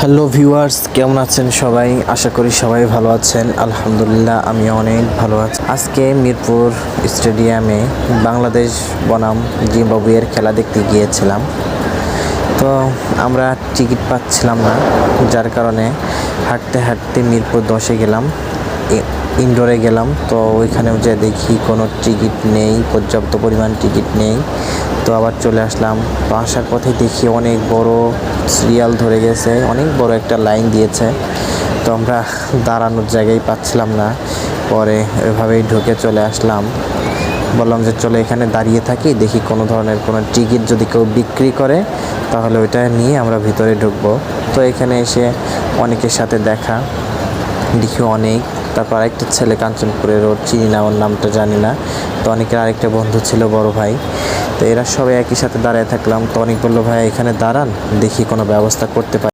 Hello viewers, কেমন আছেন সবাই? আশা করি সবাই ভালো আছেন। আলহামদুলিল্লাহ, আমি অনেক ভালো আছি। আজকে মিরপুর স্টেডিয়ামে বাংলাদেশ বনাম জিম্বাবুয়ের খেলা দেখতে গিয়েছিলাম। তো আমরা টিকিট পাচ্ছিলাম না, যার কারণে হাঁটতে হাঁটতে মিরপুর 10-এ গেলাম, ইনডোরে গেলাম। তো ওইখানেও যে দেখি কোনো টিকিট নেই, পর্যাপ্ত পরিমাণ টিকিট নেই। তো আবার চলে আসলাম। তো আসার পথে দেখি অনেক বড় সিরিয়াল ধরে গেছে, অনেক বড় একটা লাইন দিয়েছে। তো আমরা দাঁড়ানোর জায়গায় পাচ্ছিলাম না, পরে ওইভাবেই ঢুকে চলে আসলাম। বললাম যে চলো এখানে দাঁড়িয়ে থাকি, দেখি কোনো ধরনের কোনো টিকিট যদি কেউ বিক্রি করে তাহলে ওইটা নিয়ে আমরা ভিতরে ঢুকবো। তো এখানে এসে অনেকের সাথে দেখা, দেখি অনেক। তারপর আরেকটা ছেলে কাঞ্চনপুরের, ওর চিনি না, ওর নামটা জানি না। তো অনেকের আরেকটা বন্ধু ছিল, বড় ভাই। তো এরা সবাই একই সাথে দাঁড়ায় থাকলাম। তো অনেক বললো, ভাই এখানে দাঁড়ান, দেখি কোনো ব্যবস্থা করতে পারি।